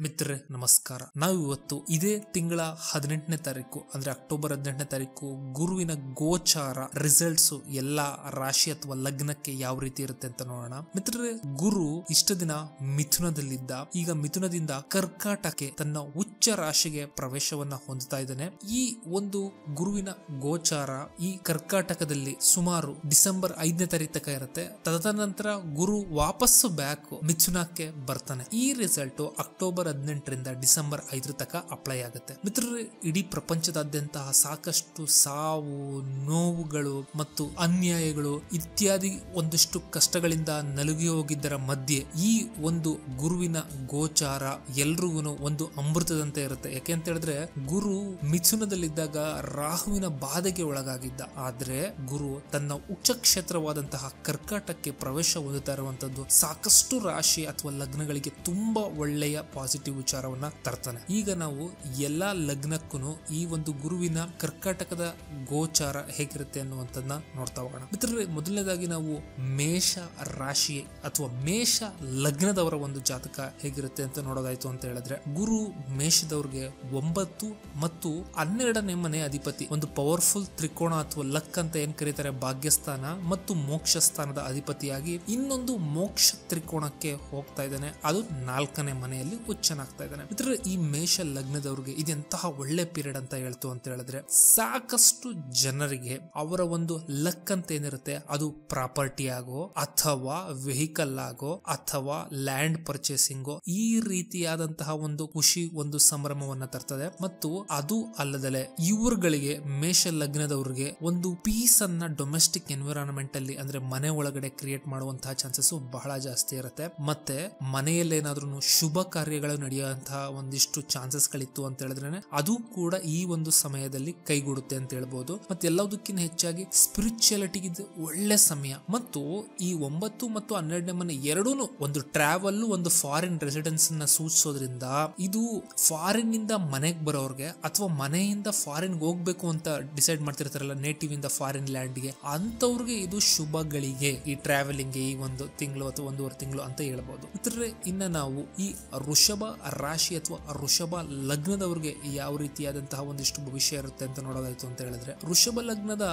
ಮಿತ್ರರೇ ನಮಸ್ಕಾರ. ನಾವು ಇವತ್ತು ಇದೇ ತಿಂಗಳ 18ನೇ ತಾರೀಕು ಅಂದ್ರೆ ಅಕ್ಟೋಬರ್ 18ನೇ ತಾರೀಕು ಗುರುವಿನ ಗೋಚಾರ ರಿಸಲ್ಟ್ಸ್ ಎಲ್ಲಾ ರಾಶಿ ಅಥವಾ ಲಗ್ನಕ್ಕೆ ಯಾವ ರೀತಿ ಇರುತ್ತೆ ಅಂತ ನೋಡೋಣ. ಮಿತ್ರರೇ, ಗುರು ಇಷ್ಟ ದಿನ ಮಿಥುನದಲ್ಲಿದ್ದ, ಈಗ ಮಿಥುನದಿಂದ ಕರ್ಕಾಟಕಕ್ಕೆ ತನ್ನ ಉಚ್ಚ ರಾಶಿಗೆ ಪ್ರವೇಶವನ್ನ ಹೊಂದುತ್ತಾ ಇದ್ದಾನೆ. ಈ ಒಂದು ಗುರುವಿನ ಗೋಚಾರ ಈ ಕರ್ಕಾಟಕದಲ್ಲಿ ಸುಮಾರು ಡಿಸೆಂಬರ್ 5ನೇ ತಾರೀಕು ತನಕ ಇರುತ್ತೆ. ತದನಂತರ ಗುರು ವಾಪಸ್ಸು ಬ್ಯಾಕ್ ಮಿಥುನಕ್ಕೆ ಬರ್ತಾನೆ. ಈ ರಿಸಲ್ಟ್ ಅಕ್ಟೋಬರ್ 18ರಿಂದ ಡಿಸೆಂಬರ್ 5 ತನಕ ಅಪ್ಲೈ ಆಗುತ್ತೆ. ಮಿತ್ರರೇ, ಇಡೀ ಪ್ರಪಂಚದಾದ್ಯಂತ ಸಾಕಷ್ಟು ಸಾವು, ನೋವುಗಳು ಮತ್ತು ಅನ್ಯಾಯಗಳು ಇತ್ಯಾದಿ ಒಂದಿಷ್ಟು ಕಷ್ಟಗಳಿಂದ ನಲುಗಿ ಹೋಗಿದ್ದರ ಮಧ್ಯೆ ಈ ಒಂದು ಗುರುವಿನ ಗೋಚಾರ ಎಲ್ರಿಗೂ ಒಂದು ಅಮೃತದಂತೆ ಇರುತ್ತೆ. ಯಾಕೆ ಅಂತ ಹೇಳಿದ್ರೆ, ಗುರು ಮಿಥುನದಲ್ಲಿದ್ದಾಗ ರಾಹುವಿನ ಬಾಧೆಗೆ ಒಳಗಾಗಿದ್ದ. ಆದ್ರೆ ಗುರು ತನ್ನ ಉಚ್ಚ ಕ್ಷೇತ್ರವಾದಂತಹ ಕರ್ಕಾಟಕಕ್ಕೆ ಪ್ರವೇಶ ಹೊಂದುತ್ತಾ ಇರುವಂತದ್ದು ಸಾಕಷ್ಟು ರಾಶಿ ಅಥವಾ ಲಗ್ನಗಳಿಗೆ ತುಂಬಾ ಒಳ್ಳೆಯ ಪಾಸಿಟಿವ್ ವಿಚಾರವನ್ನ ತರ್ತಾನೆ. ಈಗ ನಾವು ಎಲ್ಲಾ ಲಗ್ನಕ್ಕೂ ಈ ಒಂದು ಗುರುವಿನ ಕರ್ಕಾಟಕದ ಗೋಚಾರ ಹೇಗಿರುತ್ತೆ ಅನ್ನುವಂಥದ್ದನ್ನ ನೋಡ್ತಾ ಹೋಗೋಣ. ಮಿತ್ರರೇ, ಮೊದಲನೇದಾಗಿ ನಾವು ಮೇಷ ರಾಶಿ ಅಥವಾ ಮೇಷ ಲಗ್ನದವರ ಒಂದು ಜಾತಕ ಹೇಗಿರುತ್ತೆ ಅಂತ ನೋಡೋದಾಯ್ತು ಅಂತ ಹೇಳಿದ್ರೆ, ಗುರು ಮೇಷದವ್ರಿಗೆ 9 ಮತ್ತು 12ನೇ ಮನೆ ಅಧಿಪತಿ, ಒಂದು ಪವರ್ಫುಲ್ ತ್ರಿಕೋಣ ಅಥವಾ ಲಕ್ ಅಂತ ಏನ್ ಕರೀತಾರೆ, ಭಾಗ್ಯಸ್ಥಾನ ಮತ್ತು ಮೋಕ್ಷ ಸ್ಥಾನದ ಅಧಿಪತಿಯಾಗಿ ಇನ್ನೊಂದು ಮೋಕ್ಷ ತ್ರಿಕೋಣಕ್ಕೆ ಹೋಗ್ತಾ ಇದ್ದಾನೆ. ಅದು 4ನೇ ಮನೆಯಲ್ಲಿ ಉಚ್ಚನಾಗ್ತಾ ಇದ್ದಾನೆ. ಮಿತ್ರರೇ, ಈ ಮೇಷ ಲಗ್ನದವ್ರಿಗೆ ಇದೆಂತಹ ಒಳ್ಳೆ ಪೀರಿಯಡ್ ಅಂತ ಹೇಳ್ತು ಅಂತ ಹೇಳಿದ್ರೆ, ಸಾಕಷ್ಟು ಜನರಿಗೆ ಅವರ ಒಂದು ಲಕ್ ಅಂತ ಏನಿರುತ್ತೆ ಅದು ಪ್ರಾಪರ್ಟಿ ಆಗೋ ಅಥವಾ ವೆಹಿಕಲ್ ಆಗೋ ಅಥವಾ ಲ್ಯಾಂಡ್ ಪರ್ಚೇಸಿಂಗೋ ಈ ರೀತಿಯಾದಂತಹ ಒಂದು ಖುಷಿ, ಒಂದು ಸಂಭ್ರಮವನ್ನ ತರ್ತದೆ. ಮತ್ತು ಅದು ಅಲ್ಲದಲೆ ಇವರುಗಳಿಗೆ ಮೇಷ ಲಗ್ನದವ್ರಿಗೆ ಒಂದು ಪೀಸ್ ಅನ್ನ ಡೊಮೆಸ್ಟಿಕ್ ಎನ್ವಿರಾನ್ಮೆಂಟ್ ಅಲ್ಲಿ ಅಂದ್ರೆ ಮನೆ ಒಳಗಡೆ ಕ್ರಿಯೇಟ್ ಮಾಡುವಂತಹ ಚಾನ್ಸಸ್ ಬಹಳ ಜಾಸ್ತಿ ಇರುತ್ತೆ. ಮತ್ತೆ ಮನೆಯಲ್ಲಿ ಏನಾದ್ರೂ ಶುಭ ಕಾರ್ಯಗಳು ನಡೆಯುವಂತಹ ಒಂದಿಷ್ಟು ಚಾನ್ಸಸ್ ಗಳಿತ್ತು ಅಂತ ಹೇಳಿದ್ರೆ ಅದು ಕೂಡ ಈ ಒಂದು ಸಮಯದಲ್ಲಿ ಕೈಗೂಡುತ್ತೆ ಅಂತ ಹೇಳ್ಬಹುದು. ಮತ್ತೆ ಎಲ್ಲದಕ್ಕಿಂತ ಹೆಚ್ಚಾಗಿ ಸ್ಪಿರಿಚುಯಾಲಿಟಿಗೆ ಇದು ಒಳ್ಳೆ ಸಮಯ. ಮತ್ತು ಈ 9 ಮತ್ತು 12ನೇ ಮನೆ ಎರಡೂ ಒಂದು ಟ್ರಾವೆಲ್, ಒಂದು ಫಾರಿನ್ ರೆಸಿಡೆನ್ಸ್ ನ ಸೂಚಿಸೋದ್ರಿಂದ ಇದು ಫಾರಿನ್ ಇಂದ ಮನೆಗೆ ಬರೋರ್ಗೆ ಅಥವಾ ಮನೆಯಿಂದ ಫಾರಿನ್ ಹೋಗ್ಬೇಕು ಅಂತ ಡಿಸೈಡ್ ಮಾಡ್ತಿರ್ತಾರಲ್ಲ, ನೇಟಿವ್ ಇಂದ ಫಾರಿನ್ ಲ್ಯಾಂಡ್ ಗೆ, ಅಂತವ್ರಿಗೆ ಇದು ಶುಭಗಳಿಗೆ, ಈ ಟ್ರಾವೆಲಿಂಗ್ ಈ ಒಂದು ತಿಂಗಳು ಅಥವಾ 1.5 ತಿಂಗಳು ಅಂತ ಹೇಳ್ಬಹುದು. ಇನ್ನ ನಾವು ಈ ವೃಷಭ ರಾಶಿ ಅಥವಾ ವೃಷಭ ಲಗ್ನದವ್ರಿಗೆ ಯಾವ ರೀತಿಯಾದಂತಹ ಒಂದಿಷ್ಟು ಭವಿಷ್ಯ ಇರುತ್ತೆ ಅಂತ ನೋಡೋದಾಯ್ತು ಅಂತ ಹೇಳಿದ್ರೆ, ವೃಷಭ ಲಗ್ನದ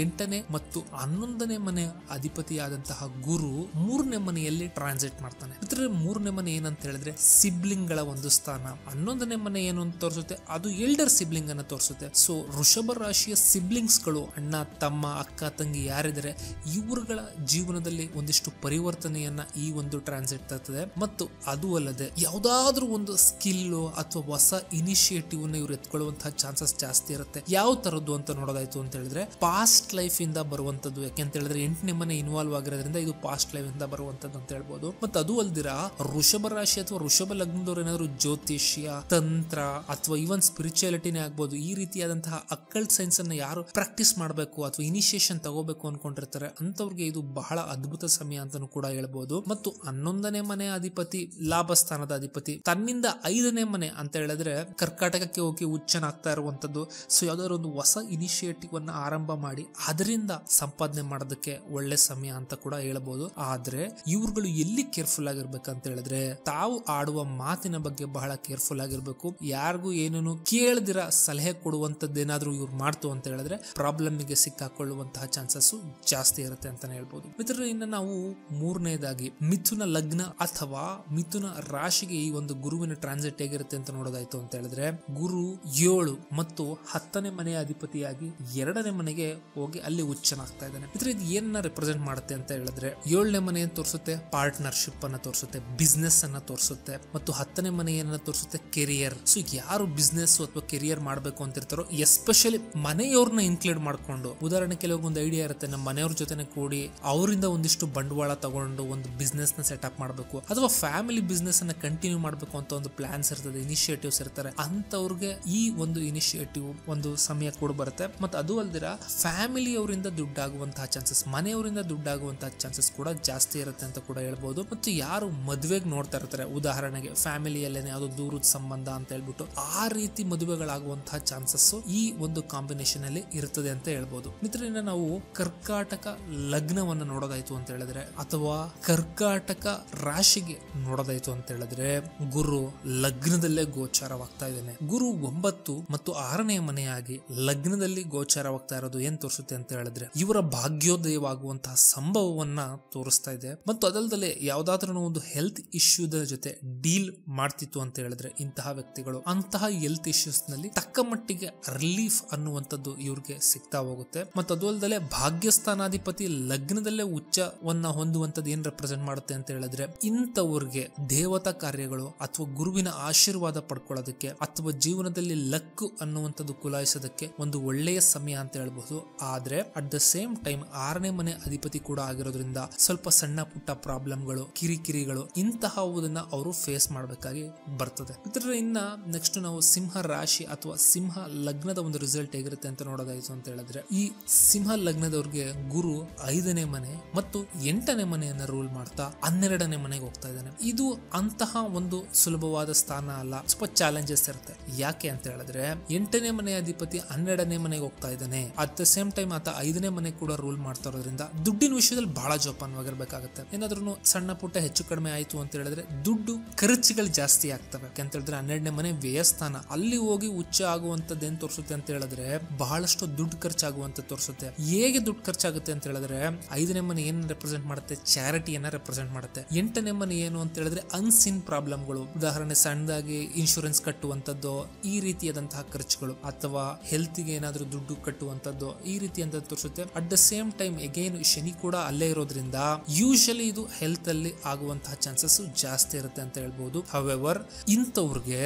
8ನೇ ಮತ್ತು 11ನೇ ಮನೆ ಅಧಿಪತಿಯಾದಂತಹ ಗುರು 3ನೇ ಮನೆಯಲ್ಲಿ ಟ್ರಾನ್ಸಿಟ್ ಮಾಡ್ತಾನೆ. ಇದ್ರೆ 3ನೇ ಮನೆ ಏನಂತ ಹೇಳಿದ್ರೆ ಸಿಬ್ಲಿಂಗ್ ಗಳ ಒಂದು ಸ್ಥಾನ. 11ನೇ ಮನೆ ಏನು ಅಂತ ತೋರಿಸುತ್ತೆ, ಅದು ಎಲ್ಡರ್ ಸಿಬ್ಲಿಂಗ್ ಅನ್ನ ತೋರಿಸುತ್ತೆ. ಸೊ ವೃಷಭ ರಾಶಿಯ ಸಿಬ್ಲಿಂಗ್ಸ್ ಗಳು, ಅಣ್ಣ ತಮ್ಮ ಅಕ್ಕ ತಂಗಿ ಯಾರಿದ್ದಾರೆ, ಇವರುಗಳ ಜೀವನದಲ್ಲಿ ಒಂದಿಷ್ಟು ಪರಿವರ್ತನೆಯನ್ನ ಈ ಒಂದು ಟ್ರಾನ್ಸಿಟ್ ತರ್ತದೆ. ಮತ್ತು ಅದು ಅಲ್ಲದೆ ಯಾವ್ದಾದ್ರೂ ಒಂದು ಸ್ಕಿಲ್ ಅಥವಾ ಹೊಸ ಇನಿಷಿಯೇಟಿವ್ ಇವ್ರು ಎತ್ಕೊಳ್ಳುವಂತಹ ಚಾನ್ಸಸ್ ಜಾಸ್ತಿ ಇರುತ್ತೆ. ಯಾವ ತರದ್ದು ಅಂತ ನೋಡೋದಾಯ್ತು ಅಂತ ಹೇಳಿದ್ರೆ, ಪಾಸ್ಟ್ ಲೈಫ್ ಇಂದ ಬರುವಂತದ್ದು. ಯಾಕೆಂತ ಹೇಳಿದ್ರೆ 8ನೇ ಮನೆ ಇನ್ವಾಲ್ವ್ ಆಗಿರೋದ್ರಿಂದ ಇದು ಪಾಸ್ಟ್ ಲೈಫ್ ಇಂದ ಬರುವಂತದ್ದು ಅಂತ ಹೇಳ್ಬೋದು. ಮತ್ತೆ ಅದು ಅಲ್ದಿರ ವೃಷಭ ರಾಶಿ ಅಥವಾ ವೃಷಭ ಲಗ್ನದವ್ರು ಏನಾದ್ರು ಜ್ಯೋತಿಷ್ಯ, ತಂತ್ರ ಅಥವಾ ಇವನ್ ಸ್ಪಿರಿಚುಯಾಲಿಟಿನೇ ಆಗ್ಬೋದು, ಈ ರೀತಿಯಾದಂತಹ ಅಕ್ಕಲ್ಟ್ ಸೈನ್ಸ್ ಅನ್ನ ಯಾರು ಪ್ರಾಕ್ಟೀಸ್ ಮಾಡಬೇಕು ಅಥವಾ ಇನಿಷಿಯೇಷನ್ ತಗೋಬೇಕು ಅನ್ಕೊಂಡಿರ್ತಾರೆ ಅಂತವ್ರಿಗೆ ಇದು ಬಹಳ ಅದ್ಭುತ ಸಮಯ ಅಂತಾನು ಕೂಡ ಹೇಳ್ಬೋದು. ಮತ್ತು 11ನೇ ಮನೆ ಅಧಿಪತಿ, ಲಾಭ ಸ್ಥಾನದ ಅಧಿಪತಿ, ತನ್ನಿಂದ 5ನೇ ಮನೆ ಅಂತ ಹೇಳಿದ್ರೆ ಕರ್ಕಾಟಕಕ್ಕೆ ಹೋಗಿ ಉಚ್ಚನಾಗ್ತಾ ಇರುವಂತದ್ದು. ಸೊ ಯಾವ್ದಾದ್ರು ಒಂದು ಹೊಸ ಇನಿಷಿಯೇಟಿವ್ ಅನ್ನ ಆರಂಭ ಮಾಡಿ ಅದರಿಂದ ಸಂಪಾದನೆ ಮಾಡೋದಕ್ಕೆ ಒಳ್ಳೆ ಸಮಯ ಅಂತ ಕೂಡ ಹೇಳ್ಬೋದು. ಆದ್ರೆ ಇವ್ರುಗಳು ಎಲ್ಲಿ ಕೇರ್ಫುಲ್ ಆಗಿರ್ಬೇಕಂತ ಹೇಳಿದ್ರೆ, ತಾವು ಆಡುವ ಮಾತಿನ ಬಗ್ಗೆ ಬಹಳ ಕೇರ್ಫುಲ್ ಆಗಿರ್ಬೇಕು. ಯಾರಿಗೂ ಏನೇನು ಕೇಳದಿರ ಸಲಹೆ ಕೊಡುವಂತದ್ದೇನಾದ್ರೂ ಇವ್ರು ಮಾಡ್ತು ಅಂತ ಹೇಳಿದ್ರೆ ಪ್ರಾಬ್ಲಮ್ ಗೆ ಸಿಕ್ಕಾಕೊಳ್ಳುವಂತಹ ಚಾನ್ಸಸ್ ಜಾಸ್ತಿ ಇರುತ್ತೆ ಅಂತಾನೆ ಹೇಳ್ಬೋದು. ಮಿತ್ರರೇ, ಇನ್ನು ನಾವು 3ನೇದಾಗಿ ಮಿಥುನ ಲಗ್ನ ಅಥವಾ ಮಿಥುನ ರಾಶಿಗೆ ಈ ಒಂದು ಗುರುವಿನ ಟ್ರಾನ್ಸಿಟ್ ಹೇಗಿರುತ್ತೆ ಅಂತ ನೋಡೋದಾಯ್ತು ಅಂತ ಹೇಳಿದ್ರೆ, ಗುರು 7 ಮತ್ತು 10ನೇ ಮನೆಯ ಅಧಿಪತಿಯಾಗಿ 2ನೇ ಮನೆಗೆ ಹೋಗಿ ಅಲ್ಲಿ ಉಚ್ಚನಾಗ್ತಾ ಇದ್ದಾನೆ. ಇದು ಏನನ್ನ ರೆಪ್ರೆಸೆಂಟ್ ಮಾಡುತ್ತೆ ಅಂತ ಹೇಳಿದ್ರೆ, 7ನೇ ಮನೆ ತೋರಿಸುತ್ತೆ ಪಾರ್ಟ್ನರ್ಶಿಪ್ ಅನ್ನ ತೋರಿಸುತ್ತೆ, ಬಿಸ್ನೆಸ್ ಅನ್ನ ತೋರಿಸುತ್ತೆ. ಮತ್ತು 10ನೇ ಮನೆ ಏನನ್ನ ತೋರಿಸುತ್ತೆ, ಕೆರಿಯರ್. ಸೊ ಯಾರು ಬಿಸ್ನೆಸ್ ಅಥವಾ ಕೆರಿಯರ್ ಮಾಡ್ಬೇಕು ಅಂತಿರ್ತಾರೋ, ಎಸ್ಪೆಷಲಿ ಮನೆಯವ್ರನ್ನ ಇನ್ಕ್ಲೂಡ್ ಮಾಡ್ಕೊಂಡು, ಉದಾಹರಣೆ ಕೆಲವೊಂದು ಐಡಿಯಾ ಇರುತ್ತೆ, ನಮ್ಮ ಮನೆಯವ್ರ ಜೊತೆನೆ ಕೂಡಿ ಅವರಿಂದ ಒಂದಿಷ್ಟು ಬಂಡವಾಳ ತಗೊಂಡು ಒಂದು ಬಿಸ್ನೆಸ್ ನ ಸೆಟಪ್ ಮಾಡಬೇಕು ಅಥವಾ ಫ್ಯಾಮಿಲಿ ಬಿಸ್ನೆಸ್ ಅನ್ನ ಕಂಟಿನ್ಯೂ ಮಾಡಬೇಕು ಅಂತ ಒಂದು ಪ್ಲಾನ್ಸ್ ಇರ್ತದೆ, ಇನಿಷಿಯೇಟಿವ್ಸ್ ಇರ್ತಾರೆ. ಅಂತವ್ರಿಗೆ ಈ ಒಂದು ಇನಿಷಿಯೇಟಿವ್ ಒಂದು ಸಮಯ ಕೂಡ ಬರುತ್ತೆ. ಮತ್ತು ಅದು ಅಲ್ದಿರ ಫ್ಯಾಮಿಲಿ ಅವರಿಂದ ದುಡ್ಡಾಗುವಂತಹ ಚಾನ್ಸಸ್, ಮನೆಯವರಿಂದ ದುಡ್ಡಾಗುವಂತಹ ಚಾನ್ಸಸ್ ಕೂಡ ಜಾಸ್ತಿ ಇರುತ್ತೆ ಅಂತ ಕೂಡ ಹೇಳ್ಬೋದು. ಮತ್ತು ಯಾರು ಮದುವೆಗೆ ನೋಡ್ತಾ ಇರ್ತಾರೆ, ಉದಾಹರಣೆಗೆ ಫ್ಯಾಮಿಲಿಯಲ್ಲೇನೆ ಯಾವ್ದೋ ದೂರದ ಸಂಬಂಧ ಅಂತ ಹೇಳ್ಬಿಟ್ಟು ಆ ರೀತಿ ಮದುವೆಗಳಾಗುವಂತಹ ಚಾನ್ಸಸ್ ಈ ಒಂದು ಕಾಂಬಿನೇಷನ್ ಅಲ್ಲಿ ಇರ್ತದೆ ಅಂತ ಹೇಳ್ಬೋದು. ಮಿತ್ರರಿಂದ ನಾವು ಕರ್ಕಾಟಕ ಲಗ್ನವನ್ನ ನೋಡೋದಾಯ್ತು ಅಂತ ಹೇಳಿದ್ರೆ ಅಥವಾ ಕರ್ಕಾಟಕ ರಾಶಿಗೆ ನೋಡೋದಾಯ್ತು ಅಂತ ಹೇಳಿದ್ರೆ, ಗುರು ಲಗ್ನದಲ್ಲೇ ಗೋಚಾರವಾಗ್ತಾ ಇದ್ದಾನೆ. ಗುರು 9 ಮತ್ತು 6ನೇ ಮನೆಯಾಗಿ ಲಗ್ನದಲ್ಲಿ ಗೋಚಾರವಾಗ್ತಾ ಇರೋದು ಏನ್ ತೋರಿಸುತ್ತೆ ಅಂತ ಹೇಳಿದ್ರೆ ಇವರ ಭಾಗ್ಯೋದಯವಾಗುವಂತಹ ಸಂಭವವನ್ನ ತೋರಿಸ್ತಾ ಇದೆ. ಮತ್ತು ಅದಲ್ಲದೆ ಯಾವ್ದಾದ್ರೂ ಒಂದು ಹೆಲ್ತ್ ಇಶ್ಯೂದ ಜೊತೆ ಡೀಲ್ ಮಾಡ್ತಿತ್ತು ಅಂತ ಹೇಳಿದ್ರೆ ಇಂತಹ ವ್ಯಕ್ತಿಗಳು ಅಂತಹ ಹೆಲ್ತ್ ಇಶ್ಯೂಸ್ ನಲ್ಲಿ ತಕ್ಕ ಮಟ್ಟಿಗೆ ರಿಲೀಫ್ ಅನ್ನುವಂಥದ್ದು ಇವ್ರಿಗೆ ಸಿಗ್ತಾ ಹೋಗುತ್ತೆ. ಮತ್ತು ಅದು ಅಲ್ಲದೆ ಭಾಗ್ಯಸ್ಥಾನಾಧಿಪತಿ ಲಗ್ನದಲ್ಲೇ ಉಚ್ಚವನ್ನ ಹೊಂದುವಂತದ್ದು ಏನ್ ರೆಪ್ರೆಸೆಂಟ್ ಮಾಡುತ್ತೆ ಅಂತ ಹೇಳಿದ್ರೆ ಇಂಥವ್ರಿಗೆ ದೇವತಾ ಕಾರ್ಯಗಳು ಅಥವಾ ಗುರುವಿನ ಆಶೀರ್ವಾದ ಪಡ್ಕೊಳ್ಳೋದಕ್ಕೆ ಅಥವಾ ಜೀವನದಲ್ಲಿ ಲಕ್ ಅನ್ನುವಂಥದ್ದು ಕುಲಾಯಿಸೋದಕ್ಕೆ ಒಂದು ಒಳ್ಳೆಯ ಸಮಯ ಅಂತ ಹೇಳ್ಬಹುದು. ಆದ್ರೆ ಅಟ್ ದ ಸೇಮ್ ಟೈಮ್ 6ನೇ ಮನೆ ಅಧಿಪತಿ ಕೂಡ ಆಗಿರೋದ್ರಿಂದ ಸ್ವಲ್ಪ ಸಣ್ಣ ಪುಟ್ಟ ಪ್ರಾಬ್ಲಮ್ಗಳು, ಕಿರಿಕಿರಿಗಳು ಇಂತಹವುದನ್ನ ಅವರು ಫೇಸ್ ಮಾಡಬೇಕಾಗಿ ಬರ್ತದೆ. ಇನ್ನ ನೆಕ್ಸ್ಟ್ ನಾವು ಸಿಂಹ ರಾಶಿ ಅಥವಾ ಸಿಂಹ ಲಗ್ನದ ಒಂದು ರಿಸಲ್ಟ್ ಹೇಗಿರುತ್ತೆ ಅಂತ ನೋಡೋದಾಯ್ತು ಅಂತ ಹೇಳಿದ್ರೆ ಈ ಸಿಂಹ ಲಗ್ನದವ್ರಿಗೆ ಗುರು 5ನೇ ಮನೆ ಮತ್ತು 8ನೇ ಮನೆಯನ್ನ ರೂಲ್ ಮಾಡ್ತಾ 12ನೇ ಮನೆಗೆ ಹೋಗ್ತಾ ಇದ್ದಾನೆ. ಇದು ಅಂತಹ ಒಂದು ಸುಲಭವಾದ ಸ್ಥಾನ ಅಲ್ಲ, ಸ್ವಲ್ಪ ಚಾಲೆಂಜಸ್ ಇರುತ್ತೆ. ಯಾಕೆ ಅಂತ ಹೇಳಿದ್ರೆ 8ನೇ ಮನೆ ಅಧಿಪತಿ 12ನೇ ಮನೆಗೆ ಹೋಗ್ತಾ ಇದ್ದಾನೆ. ಅಟ್ ದ ಸೇಮ್ ಟೈಮ್ ಆತ 5ನೇ ಮನೆ ಕೂಡ ರೂಲ್ ಮಾಡ್ತಾ ಇರೋದ್ರಿಂದ ದುಡ್ಡಿನ ವಿಷಯದಲ್ಲಿ ಬಹಳ ಜೋಪಾನವಾಗಿರ್ಬೇಕಾಗುತ್ತೆ. ಏನಾದ್ರೂ ಸಣ್ಣ ಪುಟ್ಟ ಹೆಚ್ಚು ಕಡಿಮೆ ಆಯ್ತು ಅಂತ ಹೇಳಿದ್ರೆ ದುಡ್ಡು ಖರ್ಚುಗಳು ಜಾಸ್ತಿ ಆಗ್ತವೆ. ಅಂತ ಹೇಳಿದ್ರೆ 12ನೇ ಮನೆ ವ್ಯಯಸ್ಥಾನ, ಅಲ್ಲಿ ಹೋಗಿ ಉಚ್ಚ ಆಗುವಂತದ್ದು ಏನ್ ತೋರಿಸುತ್ತೆ ಅಂತ ಹೇಳಿದ್ರೆ ಬಹಳಷ್ಟು ದುಡ್ಡು ಖರ್ಚಾಗುವಂತ ತೋರಿಸುತ್ತೆ. ಹೇಗೆ ದುಡ್ಡು ಖರ್ಚಾಗುತ್ತೆ ಅಂತ ಹೇಳಿದ್ರೆ 5ನೇ ಮನೆ ಏನ್ ರೆಪ್ರೆಸೆಂಟ್ ಮಾಡುತ್ತೆ, ಚಾರಿಟಿಯನ್ನ ರೆಪ್ರೆಸೆಂಟ್ ಮಾಡುತ್ತೆ. 8ನೇ ಮನೆ ಏನು ಅಂತ ಹೇಳಿದ್ರೆ ಅನ್ಸಿನ್ ಪ್ರಾಬ್ಲಮ್ಗಳು, ಉದಾಹರಣೆ ಸಣ್ಣದಾಗಿ ಇನ್ಶೂರೆನ್ಸ್ ಕಟ್ಟುವಂತದ್ದು, ಈ ರೀತಿಯಾದಂತಹ ಖರ್ಚುಗಳು ಅಥವಾ ಹೆಲ್ತ್ ಗೆ ಏನಾದ್ರೂ ದುಡ್ಡು ಕಟ್ಟುವಂತದ್ದು, ಈ ರೀತಿಯಂತ ತೋರಿಸುತ್ತೆ. At the same time again Shani ಕೂಡ ಅಲ್ಲೇ ಇರೋದ್ರಿಂದ ಯೂಶಲಿ ಇದು ಹೆಲ್ತ್ ಅಲ್ಲಿ ಆಗುವಂತಹ ಚಾನ್ಸಸ್ ಜಾಸ್ತಿ ಇರುತ್ತೆ ಅಂತ ಹೇಳ್ಬಹುದು. ಹವೆವರ್ ಇಂಥವ್ರಿಗೆ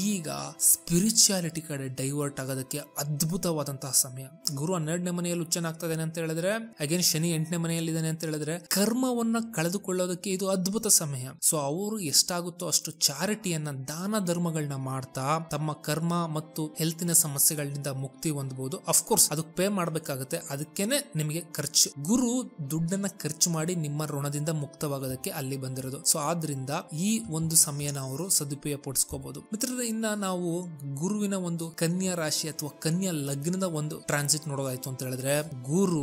ಈಗ ಸ್ಪಿರಿಚುಯಾಲಿಟಿ ಕಡೆ ಡೈವರ್ಟ್ ಆಗೋದಕ್ಕೆ ಅದ್ಭುತವಾದಂತಹ ಸಮಯ. ಗುರು 12ನೇ ಮನೆಯಲ್ಲಿ ಉಚ್ಚನಾಗ್ತಾ ಇದ್ದಾನೆ ಅಂತ ಹೇಳಿದ್ರೆ ಅಗೇನ್ ಶನಿ 8ನೇ ಮನೆಯಲ್ಲಿ ಇದ್ದಾನೆ ಅಂತ ಹೇಳಿದ್ರೆ ಕರ್ಮವನ್ನ ಕಳೆದುಕೊಳ್ಳೋದಕ್ಕೆ ಇದು ಅದ್ಭುತ ಸಮಯ. ಸೊ ಅವರು ಎಷ್ಟಾಗುತ್ತೋ ಅಷ್ಟು ಚಾರಿಟಿಯನ್ನ, ದಾನ ಧರ್ಮಗಳನ್ನ ಮಾಡ್ತಾ ತಮ್ಮ ಕರ್ಮ ಮತ್ತು ಹೆಲ್ತಿನ ಸಮಸ್ಯೆಗಳಿಂದ ಮುಕ್ತಿ ಹೊಂದಬಹುದು. ಅಫ್ಕೋರ್ಸ್ ಅದಕ್ಕೆ ಪೇ ಮಾಡ್ಬೇಕಾಗುತ್ತೆ, ಅದಕ್ಕೇನೆ ನಿಮಗೆ ಖರ್ಚು. ಗುರು ದುಡ್ಡನ್ನ ಖರ್ಚು ಮಾಡಿ ನಿಮ್ಮ ಋಣದಿಂದ ಮುಕ್ತವಾಗೋದಕ್ಕೆ ಅಲ್ಲಿ ಬಂದಿರೋದು. ಸೊ ಆದ್ರಿಂದ ಈ ಒಂದು ಸಮಯನ ಅವರು ಸದುಪಯೋಗ ಪಡಿಸ್ಕೋಬಹುದು. ಮಿತ್ರರೇ, ಇನ್ನ ನಾವು ಗುರುವಿನ ಒಂದು ಕನ್ಯಾ ರಾಶಿ ಅಥವಾ ಕನ್ಯಾ ಲಗ್ನದ ಒಂದು ಟ್ರಾನ್ಸಿಟ್ ನೋಡೋದಾಯ್ತು ಅಂತ ಹೇಳಿದ್ರೆ ಗುರು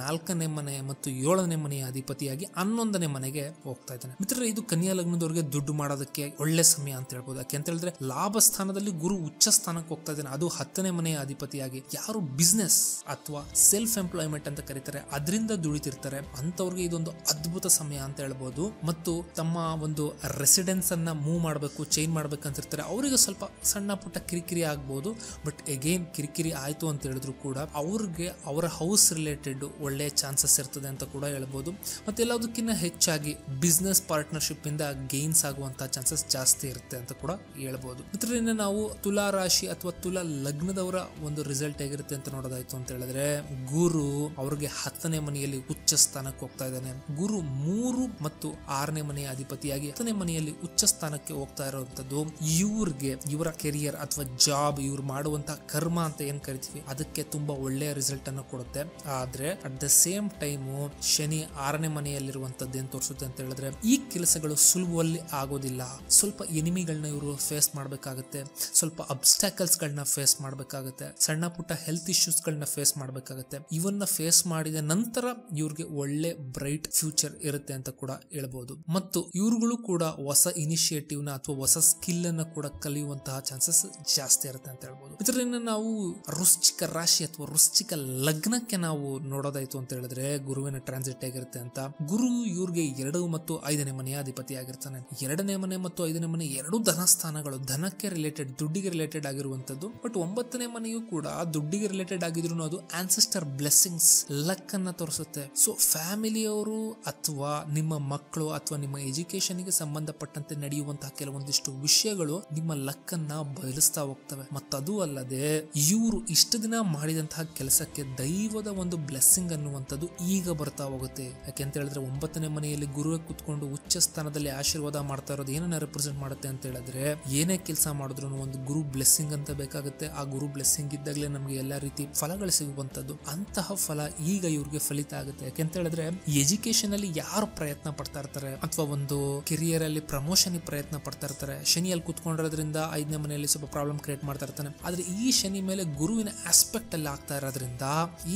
4ನೇ ಮನೆ ಮತ್ತು 7ನೇ ಮನೆಯ ಅಧಿಪತಿಯಾಗಿ 11ನೇ ಮನೆಗೆ ಹೋಗ್ತಾ ಇದ್ದಾನೆ. ಮಿತ್ರರೇ, ಇದು ಕನ್ಯಾ ಲಗ್ನದವರಿಗೆ ದುಡ್ಡು ಮಾಡೋದಕ್ಕೆ ಒಳ್ಳೆ ಸಮಯ ಅಂತ ಹೇಳ್ಬೋದು. ಯಾಕೆ ಅಂತ ಹೇಳಿದ್ರೆ ಲಾಭ ಸ್ಥಾನದಲ್ಲಿ ಗುರು ಉಚ್ಚ ಸ್ಥಾನಕ್ಕೆ ಹೋಗ್ತಾ ಇದ್ದಾನೆ, ಅದು 10ನೇ ಮನೆಯ ಅಧಿಪತಿಯಾಗಿ. ಯಾರು ಬಿಸ್ನೆಸ್ ಅಥವಾ ಸೆಲ್ಫ್ ಎಂಪ್ಲಾಯ್ಮೆಂಟ್ ಅಂತ ಕರೀತಾರೆ, ಅದರಿಂದ ದುಡಿತಿರ್ತಾರೆ ಅಂತವ್ರಿಗೆ ಇದೊಂದು ಅದ್ಭುತ ಸಮಯ ಅಂತ ಹೇಳ್ಬೋದು. ಮತ್ತು ತಮ್ಮ ಒಂದು ರೆಸಿಡೆನ್ಸ್ ಅನ್ನ ಮೂವ್ ಮಾಡಬೇಕು, ಚೇಂಜ್ ಮಾಡ್ಬೇಕಂತಿರ್ತಾರೆ, ಅವರಿಗೆ ಸ್ವಲ್ಪ ಸಣ್ಣ ಪುಟ್ಟ ಕಿರಿಕಿರಿ ಆಗ್ಬಹುದು. ಬಟ್ ಅಗೇನ್ ಕಿರಿಕಿರಿ ಆಯ್ತು ಅಂತ ಹೇಳಿದ್ರು ಕೂಡ ಅವ್ರಿಗೆ ಅವರ ಹೌಸ್ ರಿಲೇಟೆಡ್ ಒಳ್ಳೆ ಚಾನ್ಸಸ್ ಇರ್ತದೆ ಅಂತ ಕೂಡ ಹೇಳ್ಬೋದು. ಮತ್ತೆ ಎಲ್ಲದಕ್ಕಿಂತ ಹೆಚ್ಚಾಗಿ ಬಿಸ್ನೆಸ್ ಪಾರ್ಟ್ನರ್ಶಿಪ್ ಇಂದ ಗೇನ್ಸ್ ಆಗುವಂತಹ ಚಾನ್ಸಸ್ ಜಾಸ್ತಿ ಇರುತ್ತೆ ಅಂತ ಕೂಡ ಹೇಳ್ಬೋದು. ಮಿತ್ರರೇ, ನಾವು ತುಲಾ ರಾಶಿ ಅಥವಾ ತುಲಾ ಲಗ್ನದವರ ಒಂದು ರಿಸಲ್ಟ್ ಹೇಗಿರುತ್ತೆ ಅಂತ ನೋಡೋದಾಯ್ತು ಅಂತ ಹೇಳಿದ್ರೆ ಗುರು ಅವ್ರಿಗೆ 10ನೇ ಮನೆಯಲ್ಲಿ ಉಚ್ಚ ಸ್ಥಾನಕ್ಕೆ ಹೋಗ್ತಾ ಇದ್ದಾನೆ. ಗುರು 3 ಮತ್ತು 6ನೇ ಮನೆಯ ಅಧಿಪತಿಯಾಗಿ 10ನೇ ಮನೆಯಲ್ಲಿ ಉಚ್ಚ ಸ್ಥಾನಕ್ಕೆ ಹೋಗ್ತಾ ಇರುವಂತದ್ದು ಇವ್ರಿಗೆ ಇವರ ಕೆರಿಯರ್ ಅಥವಾ ಜಾಬ್, ಇವ್ರು ಮಾಡುವಂತಹ ಕರ್ಮ ಅಂತ ಏನ್ ಕರಿತೀವಿ ಅದಕ್ಕೆ ತುಂಬಾ ಒಳ್ಳೆಯ ರಿಸಲ್ಟ್ ಅನ್ನು ಕೊಡುತ್ತೆ. ಆದ್ರೆ at the same time Shani 6ನೇ ಮನೆಯಲ್ಲಿರುವಂತದ್ದು ಏನ್ ತೋರಿಸುತ್ತೆ ಅಂತ ಹೇಳಿದ್ರೆ ಈ ಕೆಲಸಗಳು ಸುಲಭವಾಗಿ ಆಗೋದಿಲ್ಲ. ಸ್ವಲ್ಪ ಎನಿಮಿಗಳನ್ನ ಇವರು ಫೇಸ್ ಮಾಡ್ಬೇಕಾಗುತ್ತೆ, ಸ್ವಲ್ಪ ಅಬ್ಸ್ಟಾಕಲ್ಸ್ ಗಳನ್ನ ಫೇಸ್ ಮಾಡ್ಬೇಕಾಗುತ್ತೆ, ಸಣ್ಣ ಪುಟ್ಟ ಹೆಲ್ತ್ ಇಶ್ಯೂಸ್ ಗಳನ್ನ ಫೇಸ್ ಮಾಡ್ಬೇಕಾಗುತ್ತೆ. ಇವನ್ನ ಫೇಸ್ ಮಾಡಿದ ನಂತರ ಇವ್ರಿಗೆ ಒಳ್ಳೆ ಬ್ರೈಟ್ ಫ್ಯೂಚರ್ ಇರುತ್ತೆ ಅಂತ ಕೂಡ ಹೇಳ್ಬಹುದು. ಮತ್ತು ಇವ್ರುಗಳು ಕೂಡ ಹೊಸ ಇನಿಷಿಯೇಟಿವ್ ನ ಅಥವಾ ಹೊಸ ಸ್ಕಿಲ್ ಅನ್ನ ಕೂಡ ಕಲಿಯುವಂತಹ ಚಾನ್ಸಸ್ ಜಾಸ್ತಿ ಇರುತ್ತೆ ಅಂತ ಹೇಳ್ಬಹುದು. ಇದರಿಂದ ನಾವು ವೃಶ್ಚಿಕ ರಾಶಿ ಅಥವಾ ವೃಶ್ಚಿಕ ಲಗ್ನಕ್ಕೆ ನಾವು ನೋಡೋದಾಯ್ತು ಅಂತ ಹೇಳಿದ್ರೆ ಗುರುವಿನ ಟ್ರಾನ್ಸಿಟ್ ಹೇಗಿರುತ್ತೆ ಅಂತ. ಗುರು ಇವ್ರಿಗೆ 2 ಮತ್ತು 5ನೇ ಮನೆಯ ಅಧಿಪತಿ ಆಗಿರ್ತಾನೆ. 2ನೇ ಮನೆ ಮತ್ತು 5ನೇ ಮನೆ ಎರಡು ಧನ ಸ್ಥಾನಗಳು, ಧನಕ್ಕೆ ರಿಲೇಟೆಡ್, ದುಡ್ಡಿಗೆ ರಿಲೇಟೆಡ್ ಆಗಿರುವಂತದ್ದು. ಬಟ್ 9ನೇ ಮನೆಯೂ ಕೂಡ ದುಡ್ಡಿಗೆ ರಿಲೇಟೆಡ್ ಆಗಿದ್ರು ಅದು ಆನ್ಸೆಸ್ಟರ್ ಬ್ಲೆಸ್ಸಿಂಗ್ಸ್, ಲಕ್ ಅನ್ನ ತೋರಿಸುತ್ತೆ. ಸೊ ಫ್ಯಾಮಿಲಿಯವರು ಅಥವಾ ನಿಮ್ಮ ಮಕ್ಕಳು ಅಥವಾ ನಿಮ್ಮ ಎಜುಕೇಶನ್ ಗೆ ಸಂಬಂಧಪಟ್ಟಂತೆ ನಡೆಯುವಂತಹ ಕೆಲವೊಂದಿಷ್ಟು ವಿಷಯಗಳು ನಿಮ್ಮ ಲಕ್ ಅನ್ನ ಬಯಲಿಸ್ತಾ ಹೋಗ್ತವೆ. ಮತ್ತದು ಅಲ್ಲದೆ ಇವರು ಇಷ್ಟು ದಿನ ಮಾಡಿದಂತಹ ಕೆಲಸಕ್ಕೆ ದೈವದ ಒಂದು ಬ್ಲೆಸ್ಸಿಂಗ್ ಅನ್ನುವಂಥದ್ದು ಈಗ ಬರ್ತಾ ಹೋಗುತ್ತೆ. ಯಾಕೆಂತ ಹೇಳಿದ್ರೆ 9ನೇ ಮನೆಯಲ್ಲಿ ಗುರುವೆ ಕುತ್ಕೊಂಡು ಉಚ್ಚ ಸ್ಥಾನದಲ್ಲಿ ಆಶೀರ್ವಾದ ಮಾಡ್ತಾ ಇರೋದು ಏನನ್ನ ರೆಪ್ರೆಸೆಂಟ್ ಮಾಡುತ್ತೆ ಅಂತ ಹೇಳಿದ್ರೆ ಏನೇ ಕೆಲಸ ಮಾಡಿದ್ರು ಒಂದು ಗುರು ಬ್ಲೆಸ್ಸಿಂಗ್ ಅಂತ ಬೇಕಾಗುತ್ತೆ. ಆ ಗುರು ಬ್ಲೆಸ್ಸಿಂಗ್ ಇದ್ದಾಗಲೇ ನಮ್ಗೆ ಎಲ್ಲಾ ರೀತಿ ಫಲಗಳು ಸಿಗುವಂತದ್ದು. ಅಂತಹ ಫಲ ಈಗ ಇವ್ರಿಗೆ ಫಲಿತ ಆಗುತ್ತೆ. ಯಾಕೆಂತ ಹೇಳಿದ್ರೆ ಎಜುಕೇಶನ್ ಅಲ್ಲಿ ಯಾರು ಪ್ರಯತ್ನ ಪಡ್ತಾ ಇರ್ತಾರೆ ಅಥವಾ ಒಂದು ಕೆರಿಯರ್ ಅಲ್ಲಿ ಪ್ರಮೋಷನ್ ಪ್ರಯತ್ನ ಪಡ್ತಾ ಇರ್ತಾರೆ, ಶನಿಯಲ್ಲಿ ಕುತ್ಕೊಂಡಿರೋದ್ರಿಂದ 5ನೇ ಮನೆಯಲ್ಲಿ ಸ್ವಲ್ಪ ಪ್ರಾಬ್ಲಮ್ ಕ್ರಿಯೇಟ್ ಮಾಡ್ತಾ ಇರ್ತಾನೆ. ಆದ್ರೆ ಈ ಶನಿ ಮೇಲೆ ಗುರುವಿನ ಆಸ್ಪೆಕ್ಟ್ ಅಲ್ಲಿ ಆಗ್ತಾ ಇರೋದ್ರಿಂದ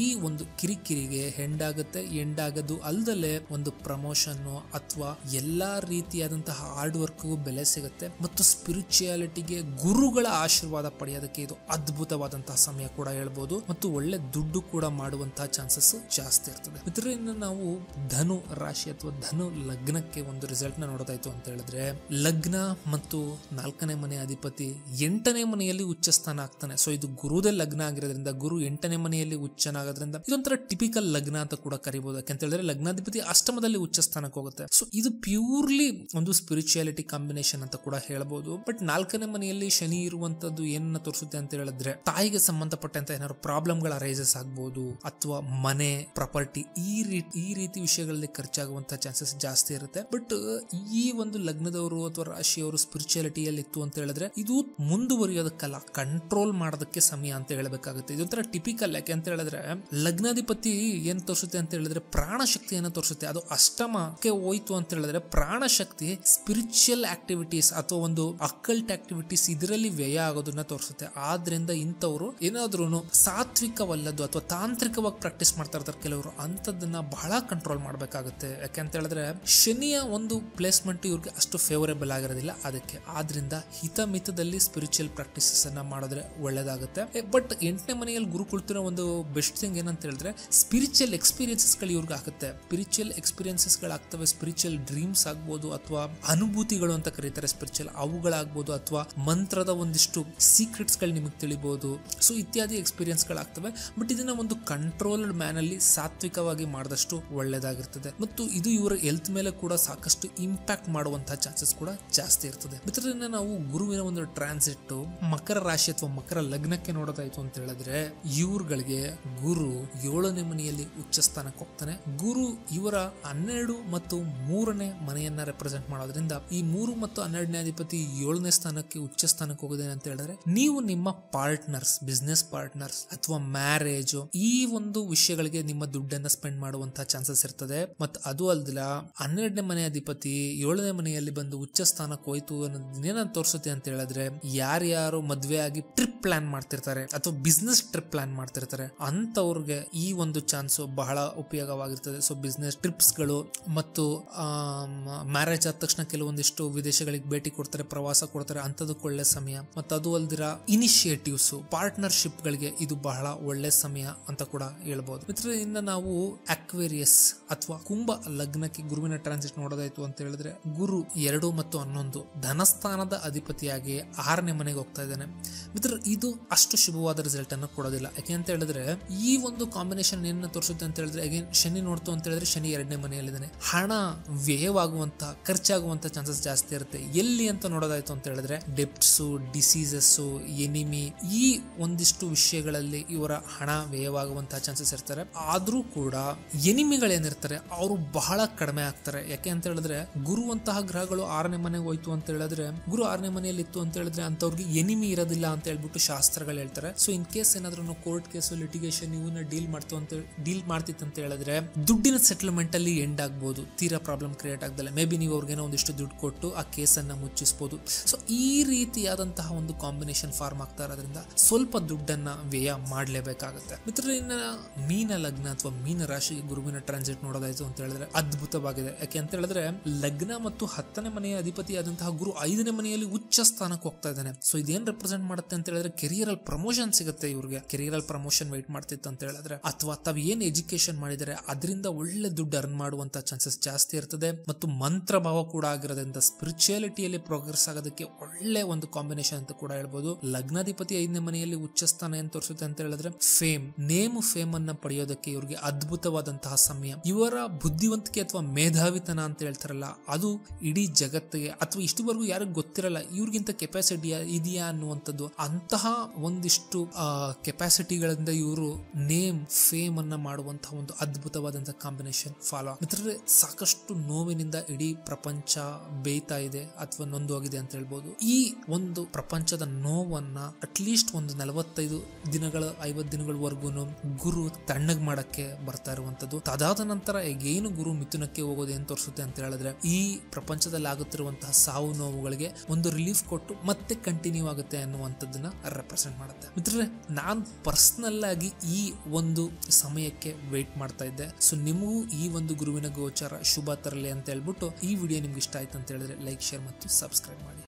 ಈ ಒಂದು ಕಿರಿಕಿರಿಗೆ ಹೆಂಡಾಗುತ್ತೆ. ಎಂಡಾಗದು ಅಲ್ದಲೆ ಒಂದು ಪ್ರಮೋಷನ್ ಅಥವಾ ಎಲ್ಲಾ ರೀತಿಯಾದಂತಹ ಹಾರ್ಡ್ ವರ್ಕ್ ಹಣಕ್ಕೂ ಬೆಲೆ ಸಿಗುತ್ತೆ ಮತ್ತು ಸ್ಪಿರಿಚುಯಾಲಿಟಿಗೆ ಗುರುಗಳ ಆಶೀರ್ವಾದ ಪಡೆಯೋದಕ್ಕೆ ಇದು ಅದ್ಭುತವಾದಂತಹ ಸಮಯ ಕೂಡ ಹೇಳ್ಬೋದು ಮತ್ತು ಒಳ್ಳೆ ದುಡ್ಡು ಕೂಡ ಮಾಡುವಂತಹ ಚಾನ್ಸಸ್ ಜಾಸ್ತಿ ಇರ್ತದೆ. ಇದರಿಂದ ನಾವು ಧನು ರಾಶಿ ಅಥವಾ ಧನು ಲಗ್ನಕ್ಕೆ ಒಂದು ರಿಸಲ್ಟ್ ನ ನೋಡೋದಾಯ್ತು ಅಂತ ಹೇಳಿದ್ರೆ, ಲಗ್ನ ಮತ್ತು 4ನೇ ಮನೆ ಅಧಿಪತಿ 8ನೇ ಮನೆಯಲ್ಲಿ ಉಚ್ಚ ಸ್ಥಾನ ಆಗ್ತಾನೆ. ಸೊ ಇದು ಗುರುದೇ ಲಗ್ನ ಆಗಿರೋದ್ರಿಂದ, ಗುರು 8ನೇ ಮನೆಯಲ್ಲಿ ಉಚ್ಚನಾಗೋದ್ರಿಂದ ಇದೊಂಥರ ಟಿಪಿಕಲ್ ಲಗ್ನ ಅಂತ ಕೂಡ ಕರಿಬಹುದು. ಯಾಕಂತ ಹೇಳಿದ್ರೆ ಲಗ್ನಾಧಿಪತಿ ಅಷ್ಟಮದಲ್ಲಿ ಉಚ್ಚ ಸ್ಥಾನಕ್ಕೆ ಹೋಗುತ್ತೆ. ಸೊ ಇದು ಪ್ಯೂರ್ಲಿ ಒಂದು ಸ್ಪಿರಿಚುಯಾಲಿಟಿ ಕಾಂಬಿನೇಷನ್ ಅಂತ ಕೂಡ ಹೇಳ್ಬೋದು. ಬಟ್ 4ನೇ ಮನೆಯಲ್ಲಿ ಶನಿ ಇರುವಂತದ್ದು ಏನನ್ನ ತೋರಿಸುತ್ತೆ ಅಂತ ಹೇಳಿದ್ರೆ, ತಾಯಿಗೆ ಸಂಬಂಧಪಟ್ಟಂತ ಏನಾದ್ರು ಪ್ರಾಬ್ಲಮ್ ಗಳ ರೈಸಸ್ ಆಗ್ಬಹುದು ಅಥವಾ ಮನೆ ಪ್ರಾಪರ್ಟಿ ಈ ರೀತಿ ವಿಷಯಗಳಲ್ಲಿ ಖರ್ಚಾಗುವಂತ ಚಾನ್ಸಸ್ ಜಾಸ್ತಿ ಇರುತ್ತೆ. ಬಟ್ ಈ ಒಂದು ಲಗ್ನದವರು ಅಥವಾ ರಾಶಿಯವರು ಸ್ಪಿರಿಚುಯಾಲಿಟಿಯಲ್ಲಿ ಇತ್ತು ಅಂತ ಹೇಳಿದ್ರೆ ಇದು ಮುಂದುವರಿಯೋದಕ್ಕಲ್ಲ, ಕಂಟ್ರೋಲ್ ಮಾಡೋದಕ್ಕೆ ಸಮಯ ಅಂತ ಹೇಳಬೇಕಾಗುತ್ತೆ. ಇದೊಂಥರ ಟಿಪಿಕಲ್. ಯಾಕೆ ಅಂತ ಹೇಳಿದ್ರೆ ಲಗ್ನಾಧಿಪತಿ ಏನ್ ತೋರಿಸುತ್ತೆ ಅಂತ ಹೇಳಿದ್ರೆ ಪ್ರಾಣ ಶಕ್ತಿಯನ್ನು ತೋರಿಸುತ್ತೆ. ಅದು ಅಷ್ಟಮಕ್ಕೆ ಹೋಯ್ತು ಅಂತ ಹೇಳಿದ್ರೆ ಪ್ರಾಣ ಶಕ್ತಿ ಸ್ಪಿರಿಚುವಲ್ ಆಕ್ಟಿವಿಟೀಸ್ ಅಥವಾ ಒಂದು ಅಕಲ್ಟ್ ಆಕ್ಟಿವಿಟೀಸ್ ಇದರಲ್ಲಿ ವ್ಯಯ ಆಗೋದನ್ನ ತೋರಿಸುತ್ತೆ. ಆದ್ರಿಂದ ಇಂಥವ್ರು ಏನಾದ್ರೂ ಸಾತ್ವಿಕವಲ್ಲದ್ದು ಅಥವಾ ತಾಂತ್ರಿಕವಾಗಿ ಪ್ರಾಕ್ಟೀಸ್ ಮಾಡ್ತಾ ಇರ್ತಾರೆ ಕೆಲವರು, ಅಂತದನ್ನ ಬಹಳ ಕಂಟ್ರೋಲ್ ಮಾಡಬೇಕಾಗುತ್ತೆ. ಯಾಕೆಂತ ಹೇಳಿದ್ರೆ ಶನಿಯ ಒಂದು ಪ್ಲೇಸ್ಮೆಂಟ್ ಇವ್ರಿಗೆ ಅಷ್ಟು ಫೇವರೇಬಲ್ ಆಗಿರೋದಿಲ್ಲ. ಅದಕ್ಕೆ ಆದ್ರಿಂದ ಹಿತಮಿತದಲ್ಲಿ ಸ್ಪಿರಿಚುವಲ್ ಪ್ರಾಕ್ಟೀಸಸ್ ಅನ್ನ ಮಾಡಿದ್ರೆ ಒಳ್ಳೇದಾಗುತ್ತೆ. ಬಟ್ 8ನೇ ಮನೆಯಲ್ಲಿ ಗುರು ಕುಳಿತಿರೋ ಒಂದು ಬೆಸ್ಟ್ ಥಿಂಗ್ ಏನಂತ ಹೇಳಿದ್ರೆ ಸ್ಪಿರಿಚುವಲ್ ಎಕ್ಸ್ಪೀರಿಯನ್ಸಸ್ ಗಳು ಇವ್ರಿಗೆ ಆಗುತ್ತೆ. ಸ್ಪಿರಿಚುವಲ್ ಎಕ್ಸ್ಪೀರಿಯನ್ಸಸ್ ಗಳಾಗ್ತವೆ. ಸ್ಪಿರಿಚುವಲ್ ಡ್ರೀಮ್ಸ್ ಆಗ್ಬೋದು ಅಥವಾ ಅನುಭೂತಿಗಳು ಅಂತ ಕರೀತಾರೆ ಸ್ಪಿರಿಚುವಲ್, ಅವುಗಳಾಗ್ಬೋದು ಅಥವಾ ಮಂತ್ರದ ಒಂದಿಷ್ಟು ಸೀಕ್ರೆಟ್ಸ್ ಗಳು ನಿಮಗೆ ತಿಳಿಬಹುದು. ಸೊ ಇತ್ಯಾದಿ ಎಕ್ಸ್ಪೀರಿಯನ್ಸ್ ಗಳಾಗ್ತವೆ. ಬಟ್ ಇದನ್ನ ಒಂದು ಕಂಟ್ರೋಲ್ಡ್ ಮ್ಯಾನ್ ಅಲ್ಲಿ ಸಾತ್ವಿಕವಾಗಿ ಮಾಡಿದಷ್ಟು ಒಳ್ಳೇದಾಗಿರ್ತದೆ ಮತ್ತು ಇದು ಇವರ ಹೆಲ್ತ್ ಮೇಲೆ ಕೂಡ ಸಾಕಷ್ಟು ಇಂಪ್ಯಾಕ್ಟ್ ಮಾಡುವಂತಹ ಚಾನ್ಸಸ್ ಕೂಡ ಜಾಸ್ತಿ ಇರ್ತದೆ. ಇದರಿಂದ ನಾವು ಗುರುವಿನ ಒಂದು ಟ್ರಾನ್ಸಿಟ್ ಮಕರ ರಾಶಿ ಅಥವಾ ಮಕರ ಲಗ್ನಕ್ಕೆ ನೋಡೋದಾಯ್ತು ಅಂತ ಹೇಳಿದ್ರೆ, ಇವ್ರುಗಳಿಗೆ ಗುರು 7ನೇ ಮನೆಯಲ್ಲಿ ಉಚ್ಚ ಸ್ಥಾನಕ್ಕೆ ಹೋಗ್ತಾನೆ. ಗುರು ಇವರ 12 ಮತ್ತು 3ನೇ ಮನೆಯನ್ನ ರೆಪ್ರೆಸೆಂಟ್ ಮಾಡೋದ್ರಿಂದ ಈ 3 ಮತ್ತು 12ನೇ ಅಧಿಪತಿ 7ನೇ ಸ್ಥಾನಕ್ಕೆ ಉಚ್ಚ ಸ್ಥಾನಕ್ಕೆ ಹೋಗೋದೇನೆ ಅಂತ ಹೇಳಿದ್ರೆ, ನೀವು ನಿಮ್ಮ ಪಾರ್ಟ್ನರ್ಸ್, ಬಿಸ್ನೆಸ್ ಪಾರ್ಟ್ನರ್ಸ್ ಅಥವಾ ಮ್ಯಾರೇಜ್ ಈ ಒಂದು ವಿಷಯಗಳಿಗೆ ನಿಮ್ಮ ದುಡ್ಡನ್ನ ಸ್ಪೆಂಡ್ ಮಾಡುವಂತಹ ಚಾನ್ಸಸ್ ಇರ್ತದೆ. ಮತ್ತು ಅದು ಅಲ್ದಿಲ್ಲ 12ನೇ ಮನೆ ಅಧಿಪತಿ 7ನೇ ಮನೆಯಲ್ಲಿ ಬಂದು ಉಚ್ಚ ಸ್ಥಾನಕ್ಕೆ ಹೋಯ್ತು ಅನ್ನೋದನ್ನೇನ ತೋರಿಸುತ್ತೆ ಅಂತ ಹೇಳಿದ್ರೆ, ಯಾರ್ಯಾರು ಮದ್ವೆ ಆಗಿ ಟ್ರಿಪ್ ಪ್ಲಾನ್ ಮಾಡ್ತಿರ್ತಾರೆ ಅಥವಾ ಬಿಸ್ನೆಸ್ ಟ್ರಿಪ್ ಪ್ಲಾನ್ ಮಾಡ್ತಿರ್ತಾರೆ ಅಂತವ್ರಿಗೆ ಈ ಒಂದು ಚಾನ್ಸ್ ಬಹಳ ಉಪಯೋಗವಾಗಿರ್ತದೆ. ಸೊ ಬಿಸ್ನೆಸ್ ಟ್ರಿಪ್ಸ್ ಗಳು ಮತ್ತು ಮ್ಯಾರೇಜ್ ಆದ ತಕ್ಷಣ ಕೆಲವೊಂದಿಷ್ಟು ವಿದೇಶಗಳಿಗೆ ಭೇಟಿ ಕೊಡ್ತಾರೆ, ಪ್ರವಾಸ ಕೊಡ್ತಾರೆ, ಅಂತದಕ್ಕೆ ಒಳ್ಳೆ ಸಮಯ. ಮತ್ತು ಅದು ಅಲ್ದಿರ ಇನಿಷಿಯೇಟಿವ್ಸ್, ಪಾರ್ಟ್ನರ್ಶಿಪ್ ಗಳಿಗೆ ಇದು ಬಹಳ ಒಳ್ಳೆ ಸಮಯ ಅಂತ ಕೂಡ ಹೇಳ್ಬಹುದು. ಇದರಿಂದ ನಾವು ಅಕ್ವೇರಿಯಸ್ ಅಥವಾ ಕುಂಭ ಲಗ್ನಕ್ಕೆ ಗುರುವಿನ ಟ್ರಾನ್ಸಿಟ್ ನೋಡೋದಾಯ್ತು ಅಂತ ಹೇಳಿದ್ರೆ, ಗುರು 2 ಮತ್ತು 11 ಧನಸ್ಥಾನದ ಅಧಿಪತಿಯಾಗಿ 6ನೇ ಮನೆಗೆ ಹೋಗ್ತಾ ಇದ್ದಾನೆ. ಇದು ಅಷ್ಟು ಶುಭವಾದ ರಿಸಲ್ಟ್ ಅನ್ನು ಕೊಡೋದಿಲ್ಲ. ಯಾಕೆ ಅಂತ ಹೇಳಿದ್ರೆ ಈ ಒಂದು ಕಾಂಬಿನೇಷನ್ ಏನ ತೋರಿಸುತ್ತೆ ಅಂತ ಹೇಳಿದ್ರೆ, ಅಗೇನ್ ಶನಿ ನೋಡ್ತು ಅಂತ ಹೇಳಿದ್ರೆ ಶನಿ 2ನೇ ಮನೆಯಲ್ಲಿದ್ದಾನೆ. ಹಣ ವ್ಯಯವಾಗುವಂತ ಖರ್ಚಾಗುವಂತ ಚಾನ್ಸಸ್ ಜಾಸ್ತಿ ಇರುತ್ತೆ. ಎಲ್ಲಿ ಅಂತ ನೋಡೋದಾಯ್ತು ಅಂತ ಹೇಳಿದ್ರೆ ಡೆಪ್ಟ್ಸ್, ಡಿಸೀಸಸ್, ಎನಿಮಿ ಈ ಒಂದಿಷ್ಟು ವಿಷಯಗಳಲ್ಲಿ ಇವರ ಹಣ ವ್ಯಯವಾಗುವಂತಹ ಚಾನ್ಸಸ್ ಇರ್ತಾರೆ. ಆದ್ರೂ ಕೂಡ ಎನಿಮಿಗಳೇನಿರ್ತಾರೆ ಅವರು ಬಹಳ ಕಡಿಮೆ ಆಗ್ತಾರೆ. ಯಾಕೆ ಅಂತ ಹೇಳಿದ್ರೆ ಗುರುವಂತಹ ಗ್ರಹಗಳು 6ನೇ ಮನೆಗೆ ಹೋಯ್ತು ಅಂತ ಹೇಳಿದ್ರೆ, ಗುರು 6ನೇ ಮನೆಯಲ್ಲಿ ಇತ್ತು ಅಂತ ಹೇಳಿದ್ರೆ ಅಂತವ್ರಿಗೆ ಎನಿಮಿ ಇರೋದಿಲ್ಲ ಅಂತ ಹೇಳ್ಬಿಟ್ಟು ಶಾಸ್ತ್ರಗಳು ಹೇಳ್ತಾರೆ. ಸೊ ಇನ್ ಕೇಸ್ ಏನಾದ್ರೂ ನಾವು ಕೋರ್ಟ್ ಕೇಸು, ಲಿಟಿಗೇಷನ್ ಇವನ್ನ ಡೀಲ್ ಮಾಡ್ತಿತ್ತು ಅಂತ ಹೇಳಿದ್ರೆ ದುಡ್ಡಿನ ಸೆಟಲ್ಮೆಂಟ್ ಅಲ್ಲಿ ಎಂಡ್ ಆಗ್ಬಹುದು. ತೀರಾ ಪ್ರಾಬ್ಲಮ್ ಕ್ರಿಯೇಟ್ ಆಗದಲ್ಲ ಮೇ ಬಿ ನೀವು ಅವ್ರಿಗೇನೋ ಒಂದಿಷ್ಟು ದುಡ್ಡು ಕೊಟ್ಟು ಆ ಕೇಸನ್ನ ಮುಚ್ಚಿಸಬಹುದು. ಸೊ ಈ ರೀತಿಯಾದಂತಹ ಒಂದು ಕಾಂಬಿನೇಷನ್ ಫಾರ್ಮ್ ಆಗ್ತಾ ಇರೋದ್ರಿಂದ ಸ್ವಲ್ಪ ದುಡ್ಡನ್ನ ವ್ಯಯ ಮಾಡಲೇಬೇಕಾಗುತ್ತೆ. ಮಿತ್ರರಿಂದ ಮೀನ ಲಗ್ನ ಅಥವಾ ಮೀನ ರಾಶಿ ಗುರುವಿನ ಟ್ರಾನ್ಸಿಟ್ ನೋಡೋದಾಯ್ತು ಅಂತ ಹೇಳಿದ್ರೆ ಅದ್ಭುತವಾಗಿದೆ. ಯಾಕೆ ಅಂತ ಹೇಳಿದ್ರೆ ಲಗ್ನ ಮತ್ತು 10ನೇ ಮನೆಯ ಅಧಿಪತಿ ಆದಂತಹ ಗುರು 5ನೇ ಮನೆಯಲ್ಲಿ ಉಚ್ಚ ಸ್ಥಾನಕ್ಕೆ ಹೋಗ್ತಾ ಇದ್ದಾನೆ. ಸೊ ಇದೇನ್ ರೆಪ್ರೆಸೆಂಟ್ ಮಾಡುತ್ತೆ ಅಂತ ಹೇಳಿದ್ರೆ ಕೆರಿಯರ್ ಅಲ್ಲಿ ಪ್ರಮೋಷನ್ ಸಿಗುತ್ತೆ. ಇವ್ರಿಗೆ ಕೆರಿಯರ್ ಅಲ್ಲಿ ಪ್ರಮೋಷನ್ ವೇಟ್ ಮಾಡ್ತಿತ್ತು ಅಂತ ಹೇಳಿದ್ರೆ, ಅಥವಾ ತಾವ್ ಏನ್ ಎಜುಕೇಶನ್ ಮಾಡಿದರೆ ಅದರಿಂದ ಒಳ್ಳೆ ದುಡ್ಡು ಅರ್ನ್ ಮಾಡುವಂತ ಚಾನ್ಸಸ್ ಜಾಸ್ತಿ ಇರ್ತದೆ. ಮತ್ತು ಮಂತ್ರ ಭಾವ ಕೂಡ ಆಗಿರೋದ್ರಿಂದ ಸ್ಪಿರಿಚುಯಾಲಿಟಿಯಲ್ಲಿ ಪ್ರೋಗ್ರೆಸ್ ಆಗೋದಕ್ಕೆ ಒಳ್ಳೆ ಒಂದು ಕಾಂಬಿನೇಷನ್ ಅಂತ ಕೂಡ ಹೇಳ್ಬೋದು. ಲಗ್ನಾಧಿಪತಿ 5ನೇ ಮನೆಯಲ್ಲಿ ಉಚ್ಚ ಸ್ಥಾನ ಏನ್ ತೋರಿಸುತ್ತೆ ಅಂತ ಹೇಳಿದ್ರೆ ಫೇಮ್, ನೇಮ್ ಫೇಮ್ ಅನ್ನ ಪಡೆಯೋದಕ್ಕೆ ಇವ್ರಿಗೆ ಅದ್ಭುತವಾದಂತಹ ಸಮಯ. ಇವರ ಬುದ್ಧಿವಂತಿಕೆ ಅಥವಾ ಮೇಧಾವಿತನ ಅಂತ ಹೇಳ್ತಾರಲ್ಲ, ಅದು ಇಡೀ ಜಗತ್ತಿಗೆ ಅಥವಾ ಇಷ್ಟುವರೆಗೂ ಯಾರಿಗೂ ಗೊತ್ತಿರಲ್ಲ ಇವ್ರಿಗಿಂತ ಕೆಪಾಸಿಟಿ ಇದೆಯಾ ಅನ್ನುವಂಥದ್ದು. ಅಂತಹ ಒಂದಿಷ್ಟು ಕೆಪಾಸಿಟಿಗಳಿಂದ ಇವರು ನೇಮ್ ಫೇಮ್ ಅನ್ನ ಮಾಡುವಂತಹ ಒಂದು ಅದ್ಭುತವಾದಂತಹ ಕಾಂಬಿನೇಷನ್ ಫಾಲೋ ಆಗ್ತಾರೆ. ಸಾಕಷ್ಟು ನೋವಿನಿಂದ ಇಡೀ ಪ್ರಪಂಚ ಬೇಯ್ತಾ ಇದೆ ಅಥವಾ ನೊಂದೋಗಿದೆ ಅಂತ ಹೇಳ್ಬೋದು. ಈ ಒಂದು ಪ್ರಪಂಚದ ನೋವನ್ನ ಅಟ್ಲೀಸ್ಟ್ ಒಂದು 45 ದಿನಗಳ 50 ದಿನಗಳವರೆಗೂ ಗುರು ತಣ್ಣಗ್ ಮಾಡಕ್ಕೆ ಬರ್ತಾ ಇರುವಂತದ್ದು. ಅದಾದ ನಂತರ ಏನು ಗುರು ಮಿಥುನಕ್ಕೆ ಹೋಗೋದು ಏನ್ ತೋರಿಸುತ್ತೆ ಅಂತ ಹೇಳಿದ್ರೆ, ಈ ಪ್ರಪಂಚದಲ್ಲಿ ಆಗುತ್ತಿರುವಂತಹ ಸಾವು ನೋವುಗಳಿಗೆ ಒಂದು ರಿಲೀಫ್ ಕೊಟ್ಟು ಮತ್ತೆ ಕಂಟಿನ್ಯೂ ಆಗುತ್ತೆ ಅನ್ನುವಂಥದ್ದನ್ನ ರೆಪ್ರೆಸೆಂಟ್ ಮಾಡುತ್ತೆ. ಮಿತ್ರರೇ, ನಾನ್ ಪರ್ಸನಲ್ ಆಗಿ ಈ ಒಂದು ಸಮಯಕ್ಕೆ ವೇಟ್ ಮಾಡ್ತಾ ಇದ್ದೆ. ಸೊ ನಿಮಗೂ ಈ ಒಂದು ಗುರುವಿನ ಗೋಚಾರ ಶುಭ ತರಲಿ ಅಂತ ಹೇಳ್ಬಿಟ್ಟು ಈ ವಿಡಿಯೋ ನಿಮ್ಗೆ ಇಷ್ಟ ಆಯ್ತು ಅಂತ ಹೇಳಿದ್ರೆ ಲೈಕ್, ಶೇರ್ ಮತ್ತು ಸಬ್ಸ್ಕ್ರೈಬ್ ಮಾಡಿ.